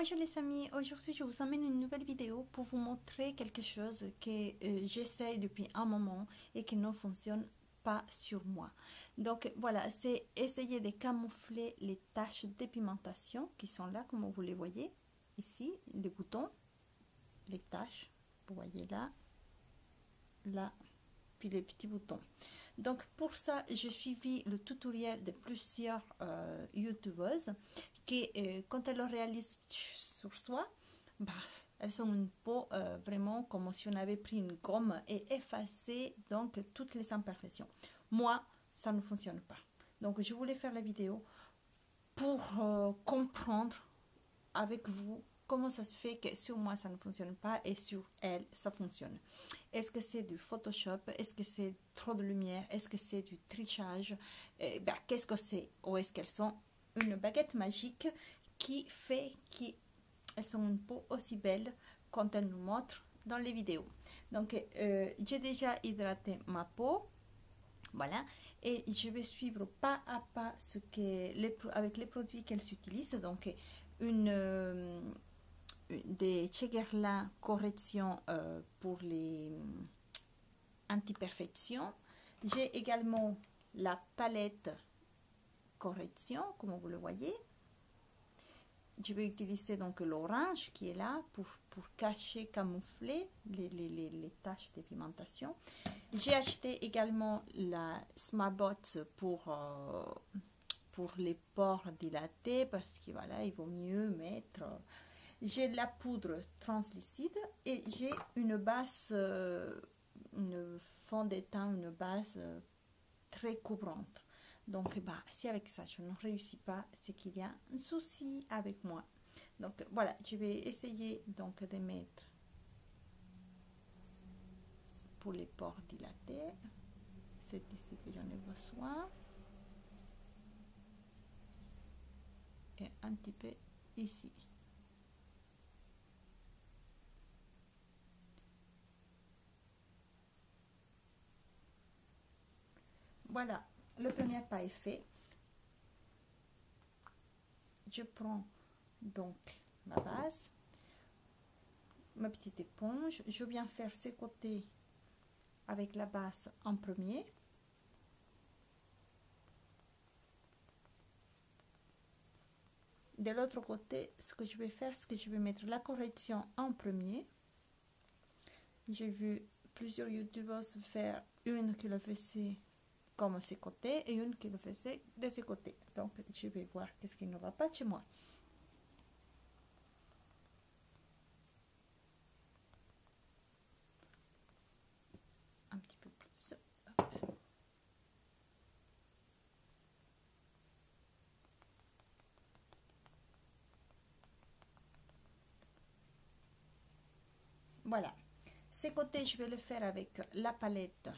Bonjour les amis, aujourd'hui je vous emmène une nouvelle vidéo pour vous montrer quelque chose que j'essaye depuis un moment et qui ne fonctionne pas sur moi. Donc voilà, c'est essayer de camoufler les taches de pigmentation qui sont là comme vous les voyez ici, les boutons, les taches, vous voyez là, là, puis les petits boutons. Donc pour ça, j'ai suivi le tutoriel de plusieurs youtubeuses qui, quand elles le réalisent sur soi, bah, elles ont une peau vraiment comme si on avait pris une gomme et effacé donc toutes les imperfections. Moi, ça ne fonctionne pas. Donc je voulais faire la vidéo pour comprendre avec vous comment ça se fait que sur moi ça ne fonctionne pas et sur elle ça fonctionne. Est-ce que c'est du Photoshop? Est-ce que c'est trop de lumière? Est-ce que c'est du trichage? Qu'est-ce que c'est? Ou est-ce qu'elles sont une baguette magique qui fait qu'elles sont une peau aussi belle quand elles nous montrent dans les vidéos? Donc j'ai déjà hydraté ma peau. Voilà, et je vais suivre pas à pas ce que avec les produits qu'elles utilisent. Donc des Cheguerla correction pour les anti-perfections. J'ai également la palette correction, comme vous le voyez. Je vais utiliser donc l'orange qui est là pour cacher, camoufler les taches de pigmentation. J'ai acheté également la Smabot pour les pores dilatés parce que voilà, il vaut mieux mettre. J'ai de la poudre translucide et j'ai une base, une fond de teint, une base très couvrante. Donc, si avec ça je ne réussis pas, c'est qu'il y a un souci avec moi. Donc, voilà, je vais essayer donc de mettre pour les pores dilatés. C'est ici que j'en ai besoin. Et un petit peu ici. Voilà, le premier pas est fait. Je prends donc ma base, ma petite éponge. Je viens faire ces côtés avec la base en premier. De l'autre côté, ce que je vais faire, c'est que je vais mettre la correction en premier. J'ai vu plusieurs youtubeurs faire une qui le faisait comme ces côtés et une qui le faisait de ces côtés. Donc, je vais voir qu'est-ce qui ne va pas chez moi. Un petit peu plus. Hop. Voilà. Ces côtés, je vais le faire avec la palette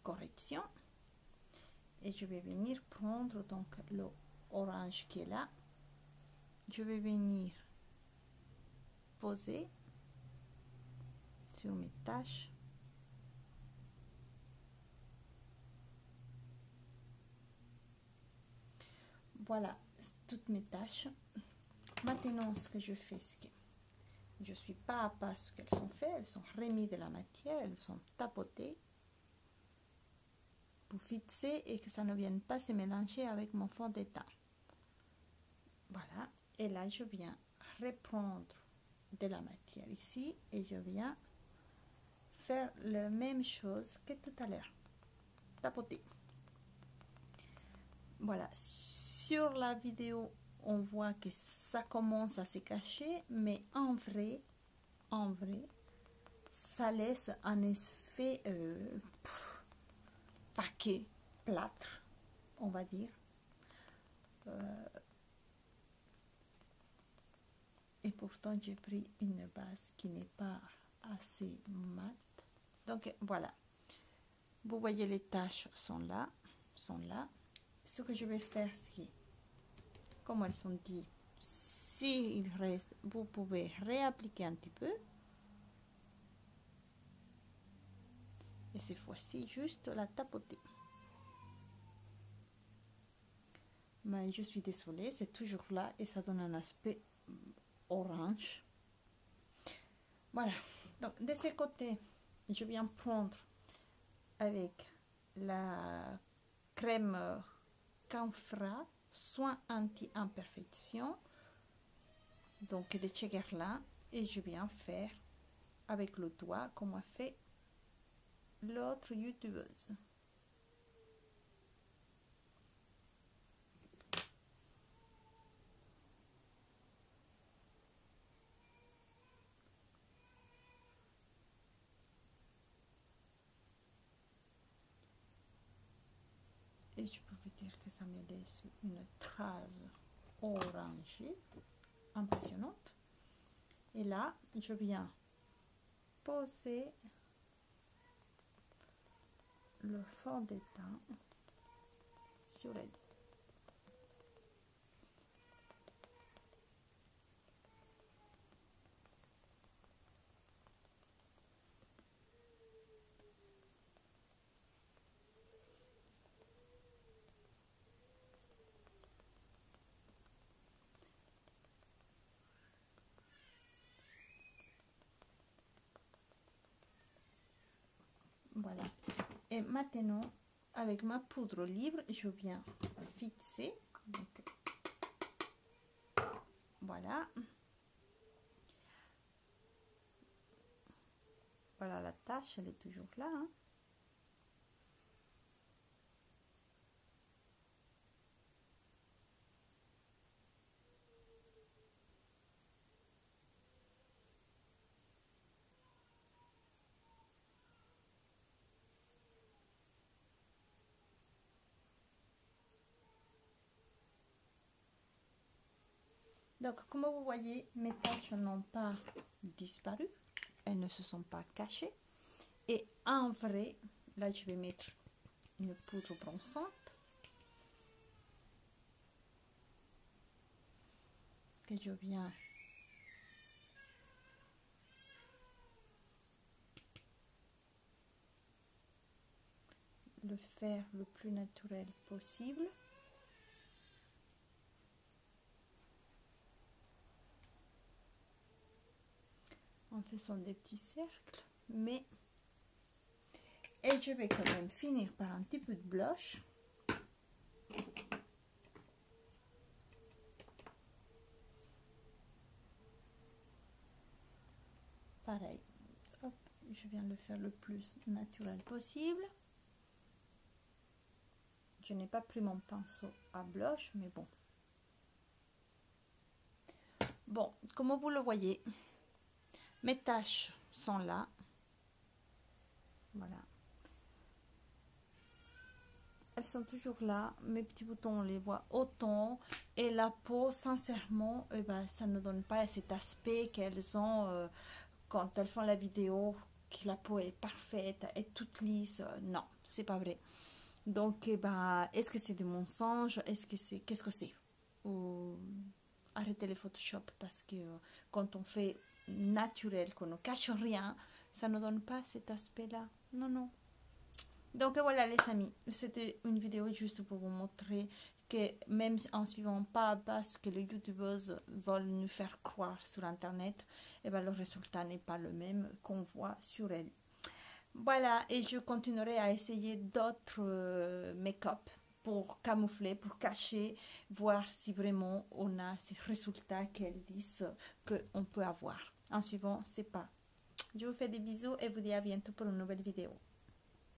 correction. Et je vais venir prendre donc le orange qui est là. Je vais venir poser sur mes taches. Voilà toutes mes taches. Maintenant, ce que je fais, c'est que je suis pas à pas ce qu'elles sont faites. Elles sont remises de la matière, elles sont tapotées pour fixer et que ça ne vienne pas se mélanger avec mon fond de teint. Voilà, et là je viens reprendre de la matière ici et je viens faire la même chose que tout à l'heure, tapoter. Voilà, sur la vidéo on voit que ça commence à se cacher, mais en vrai ça laisse un effet paquet, plâtre, on va dire. Et pourtant j'ai pris une base qui n'est pas assez mat. Donc voilà, vous voyez les taches sont là. Ce que je vais faire, c'est comme elles sont dit, s'il reste, vous pouvez réappliquer un petit peu. Et cette fois-ci, juste la tapoter. Mais je suis désolée, c'est toujours là et ça donne un aspect orange. Voilà, donc de ce côté, je viens prendre avec la crème Canfra soin anti-imperfection, donc de Cheguerla, et je viens faire avec le doigt comme a fait l'autre youtubeuse. Et je peux vous dire que ça me laisse une trace orangée impressionnante. Et là, je viens poser le fond de teint sur les deux. Voilà. Et maintenant, avec ma poudre libre, je viens fixer. Donc, voilà. Voilà la tache, elle est toujours là. Hein. Donc, comme vous voyez, mes taches n'ont pas disparu. Elles ne se sont pas cachées. Et en vrai, là, je vais mettre une poudre bronzante que je viens le faire le plus naturel possible. En faisant des petits cercles, mais et je vais quand même finir par un petit peu de blush. Pareil, hop, je viens le faire le plus naturel possible. Je n'ai pas pris mon pinceau à blush, mais bon. Bon, comme vous le voyez, mes taches sont là. Voilà. Elles sont toujours là. Mes petits boutons, on les voit autant. Et la peau, sincèrement, eh ben, ça ne donne pas cet aspect qu'elles ont quand elles font la vidéo, que la peau est parfaite, est toute lisse. Non, c'est pas vrai. Donc, eh ben, est-ce que c'est des mensonges? Est-ce que c'est... Qu'est-ce que c'est? Arrêtez les Photoshop parce que quand on fait naturel, qu'on ne cache rien, ça ne donne pas cet aspect-là. Non, non. Donc voilà les amis, c'était une vidéo juste pour vous montrer que même en suivant pas à pas ce que les youtubeuses veulent nous faire croire sur internet, et ben le résultat n'est pas le même qu'on voit sur elles. Voilà, et je continuerai à essayer d'autres make-up pour camoufler, pour cacher, voir si vraiment on a ces résultats qu'elles disent qu'on peut avoir. En suivant, c'est pas. Je vous fais des bisous et vous dis à bientôt pour une nouvelle vidéo.